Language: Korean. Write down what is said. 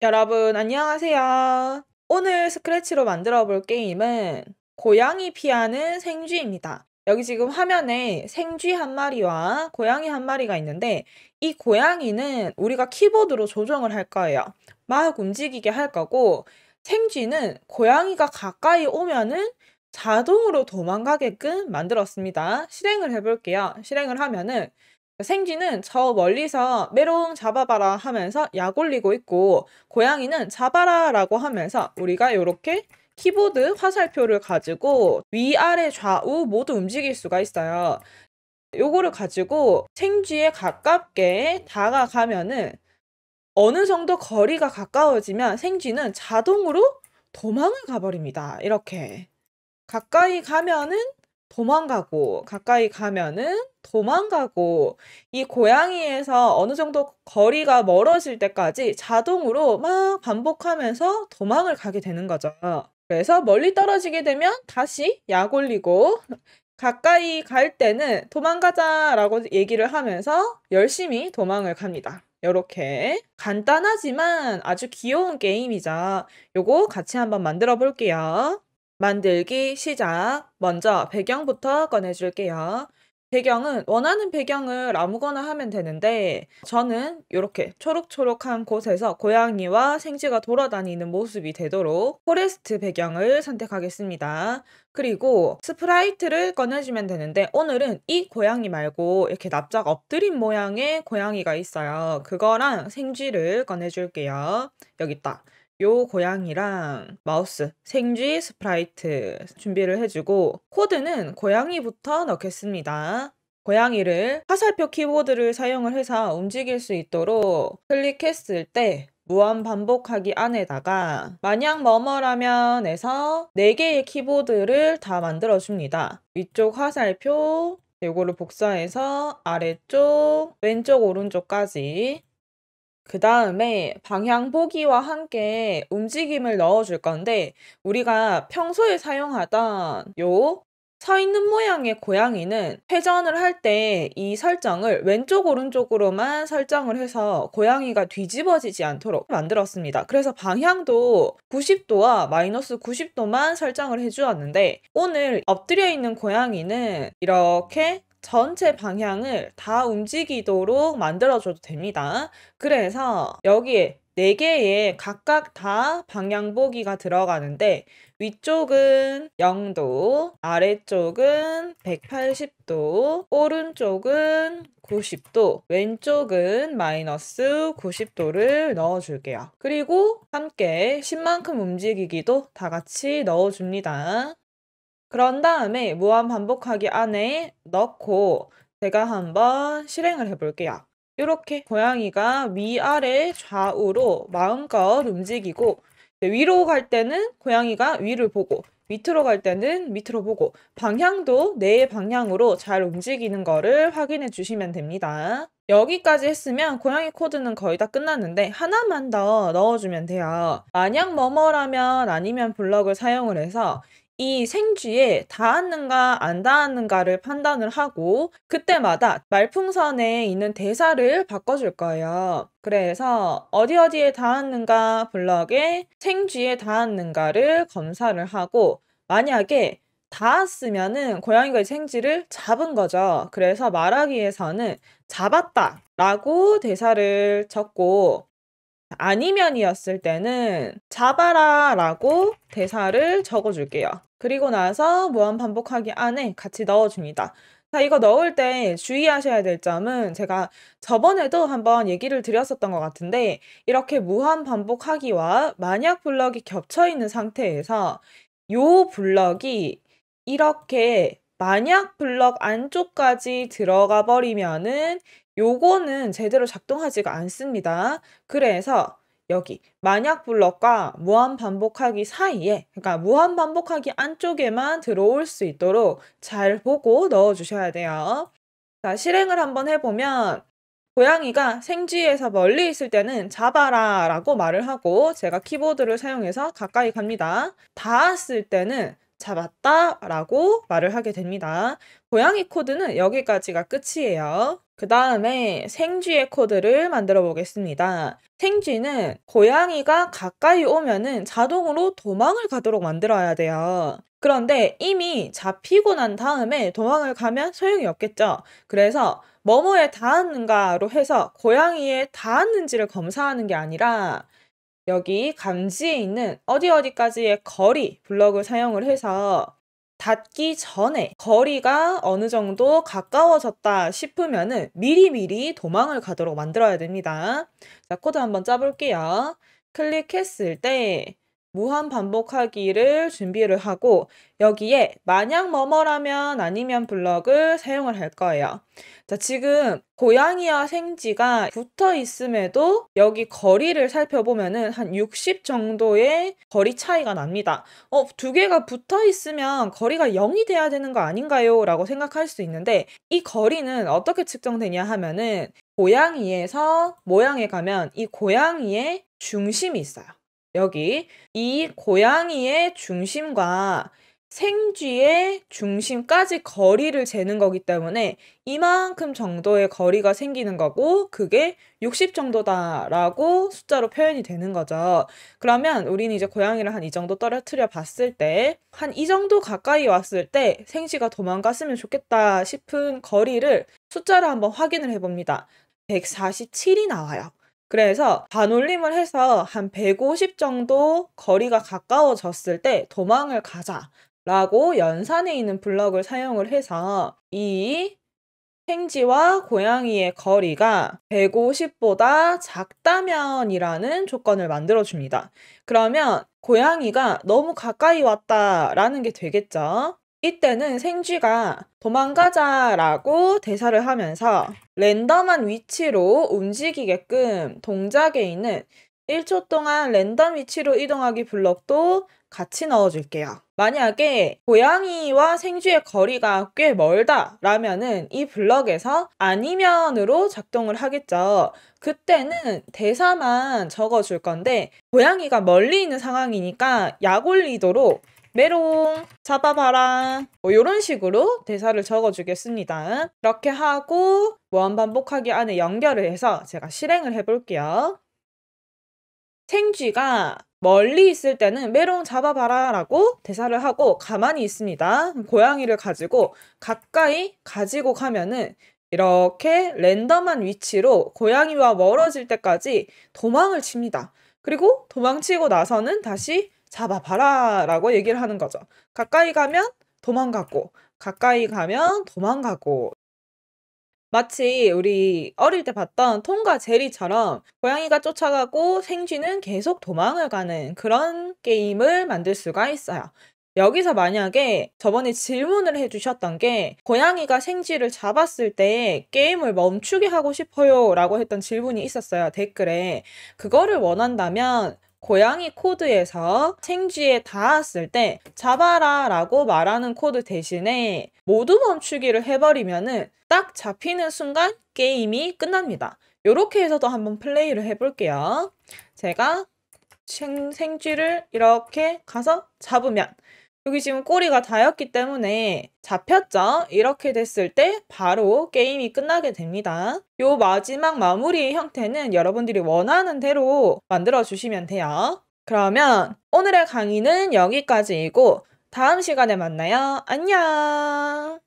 여러분, 안녕하세요. 오늘 스크래치로 만들어 볼 게임은 고양이 피하는 생쥐입니다. 여기 지금 화면에 생쥐 한 마리와 고양이 한 마리가 있는데, 이 고양이는 우리가 키보드로 조정을 할 거예요. 막 움직이게 할 거고, 생쥐는 고양이가 가까이 오면은 자동으로 도망가게끔 만들었습니다. 실행을 해볼게요. 실행을 하면은 생쥐는 저 멀리서 메롱 잡아봐라 하면서 약 올리고 있고, 고양이는 잡아라 라고 하면서 우리가 이렇게 키보드 화살표를 가지고 위아래 좌우 모두 움직일 수가 있어요. 요거를 가지고 생쥐에 가깝게 다가가면은 어느 정도 거리가 가까워지면 생쥐는 자동으로 도망을 가버립니다. 이렇게. 가까이 가면은 도망가고, 가까이 가면은 도망가고, 이 고양이에서 어느 정도 거리가 멀어질 때까지 자동으로 막 반복하면서 도망을 가게 되는 거죠. 그래서 멀리 떨어지게 되면 다시 약 올리고, 가까이 갈 때는 도망가자라고 얘기를 하면서 열심히 도망을 갑니다. 요렇게 간단하지만 아주 귀여운 게임이죠. 요거 같이 한번 만들어 볼게요. 만들기 시작. 먼저 배경부터 꺼내줄게요. 배경은 원하는 배경을 아무거나 하면 되는데 저는 이렇게 초록초록한 곳에서 고양이와 생쥐가 돌아다니는 모습이 되도록 포레스트 배경을 선택하겠습니다. 그리고 스프라이트를 꺼내주면 되는데 오늘은 이 고양이 말고 이렇게 납작 엎드린 모양의 고양이가 있어요. 그거랑 생쥐를 꺼내줄게요. 여기 있다. 요 고양이랑 마우스, 생쥐 스프라이트 준비를 해주고 코드는 고양이부터 넣겠습니다. 고양이를 화살표 키보드를 사용을 해서 움직일 수 있도록 클릭했을 때 무한 반복하기 안에다가 마냥 뭐뭐라면에서 4개의 키보드를 다 만들어줍니다. 위쪽 화살표, 요거를 복사해서 아래쪽, 왼쪽, 오른쪽까지 그 다음에 방향 보기와 함께 움직임을 넣어줄 건데 우리가 평소에 사용하던 요 서 있는 모양의 고양이는 회전을 할 때 이 설정을 왼쪽 오른쪽으로만 설정을 해서 고양이가 뒤집어지지 않도록 만들었습니다. 그래서 방향도 90도와 마이너스 90도만 설정을 해주었는데 오늘 엎드려 있는 고양이는 이렇게 전체 방향을 다 움직이도록 만들어줘도 됩니다. 그래서 여기에 4개의 각각 다 방향 보기가 들어가는데 위쪽은 0도, 아래쪽은 180도, 오른쪽은 90도, 왼쪽은 마이너스 90도를 넣어줄게요. 그리고 함께 10만큼 움직이기도 다 같이 넣어줍니다. 그런 다음에 무한 반복하기 안에 넣고 제가 한번 실행을 해볼게요. 이렇게 고양이가 위아래 좌우로 마음껏 움직이고 위로 갈 때는 고양이가 위를 보고 밑으로 갈 때는 밑으로 보고 방향도 내 방향으로 잘 움직이는 거를 확인해 주시면 됩니다. 여기까지 했으면 고양이 코드는 거의 다 끝났는데 하나만 더 넣어주면 돼요. 만약 뭐뭐라면 아니면 블럭을 사용을 해서 이 생쥐에 닿았는가 안 닿았는가를 판단을 하고 그때마다 말풍선에 있는 대사를 바꿔줄 거예요. 그래서 어디에 닿았는가 블럭에 생쥐에 닿았는가를 검사를 하고 만약에 닿았으면은 고양이가 이 생쥐를 잡은 거죠. 그래서 말하기에서는 잡았다 라고 대사를 적고 아니면이었을 때는 잡아라 라고 대사를 적어줄게요. 그리고 나서 무한 반복하기 안에 같이 넣어줍니다. 자, 이거 넣을 때 주의하셔야 될 점은 제가 저번에도 한번 얘기를 드렸었던 것 같은데 이렇게 무한 반복하기와 만약 블럭이 겹쳐 있는 상태에서 요 블럭이 이렇게 만약 블럭 안쪽까지 들어가 버리면은 요거는 제대로 작동하지가 않습니다. 그래서 여기 만약 블럭과 무한 반복하기 사이에 그러니까 무한 반복하기 안쪽에만 들어올 수 있도록 잘 보고 넣어주셔야 돼요. 자, 실행을 한번 해보면 고양이가 생쥐에서 멀리 있을 때는 잡아라 라고 말을 하고 제가 키보드를 사용해서 가까이 갑니다. 닿았을 때는 잡았다 라고 말을 하게 됩니다. 고양이 코드는 여기까지가 끝이에요. 그 다음에 생쥐의 코드를 만들어 보겠습니다. 생쥐는 고양이가 가까이 오면은 자동으로 도망을 가도록 만들어야 돼요. 그런데 이미 잡히고 난 다음에 도망을 가면 소용이 없겠죠. 그래서 뭐뭐에 닿았는가로 해서 고양이에 닿았는지를 검사하는 게 아니라 여기 감지에 있는 어디 어디까지의 거리 블럭을 사용을 해서 닿기 전에 거리가 어느 정도 가까워졌다 싶으면은 미리미리 도망을 가도록 만들어야 됩니다. 자, 코드 한번 짜볼게요. 클릭했을 때 무한 반복하기를 준비를 하고 여기에 만약 뭐뭐라면 아니면 블럭을 사용을 할 거예요. 자, 지금 고양이와 생쥐가 붙어 있음에도 여기 거리를 살펴보면은 한 60 정도의 거리 차이가 납니다. 두 개가 붙어 있으면 거리가 0이 돼야 되는 거 아닌가요? 라고 생각할 수 있는데 이 거리는 어떻게 측정되냐 하면은 고양이에서 모양에 가면 이 고양이의 중심이 있어요. 여기 이 고양이의 중심과 생쥐의 중심까지 거리를 재는 거기 때문에 이만큼 정도의 거리가 생기는 거고 그게 60 정도다라고 숫자로 표현이 되는 거죠. 그러면 우리는 이제 고양이를 한 이 정도 떨어뜨려 봤을 때 한 이 정도 가까이 왔을 때 생쥐가 도망갔으면 좋겠다 싶은 거리를 숫자로 한번 확인을 해봅니다. 147이 나와요. 그래서 반올림을 해서 한 150 정도 거리가 가까워졌을 때 도망을 가자라고 연산에 있는 블럭을 사용을 해서 이 생쥐와 고양이의 거리가 150보다 작다면이라는 조건을 만들어줍니다. 그러면 고양이가 너무 가까이 왔다라는 게 되겠죠. 이때는 생쥐가 도망가자라고 대사를 하면서 랜덤한 위치로 움직이게끔 동작에 있는 1초 동안 랜덤 위치로 이동하기 블럭도 같이 넣어줄게요. 만약에 고양이와 생쥐의 거리가 꽤 멀다라면은 이 블럭에서 아니면으로 작동을 하겠죠. 그때는 대사만 적어줄 건데 고양이가 멀리 있는 상황이니까 약 올리도록 메롱 잡아봐라 이런 식으로 대사를 적어주겠습니다. 이렇게 하고 무한반복하기 안에 연결을 해서 제가 실행을 해볼게요. 생쥐가 멀리 있을 때는 메롱 잡아봐라 라고 대사를 하고 가만히 있습니다. 고양이를 가지고 가까이 가지고 가면은 이렇게 랜덤한 위치로 고양이와 멀어질 때까지 도망을 칩니다. 그리고 도망치고 나서는 다시 잡아봐라 라고 얘기를 하는 거죠. 가까이 가면 도망가고 가까이 가면 도망가고 마치 우리 어릴 때 봤던 톰과 제리처럼 고양이가 쫓아가고 생쥐는 계속 도망을 가는 그런 게임을 만들 수가 있어요. 여기서 만약에 저번에 질문을 해주셨던 게 고양이가 생쥐를 잡았을 때 게임을 멈추게 하고 싶어요 라고 했던 질문이 있었어요, 댓글에. 그거를 원한다면 고양이 코드에서 생쥐에 닿았을 때 잡아라 라고 말하는 코드 대신에 모두 멈추기를 해버리면은 딱 잡히는 순간 게임이 끝납니다. 요렇게 해서도 한번 플레이를 해볼게요. 제가 생쥐를 이렇게 가서 잡으면 여기 지금 꼬리가 닿였기 때문에 잡혔죠? 이렇게 됐을 때 바로 게임이 끝나게 됩니다. 요 마지막 마무리의 형태는 여러분들이 원하는 대로 만들어 주시면 돼요. 그러면 오늘의 강의는 여기까지이고 다음 시간에 만나요. 안녕!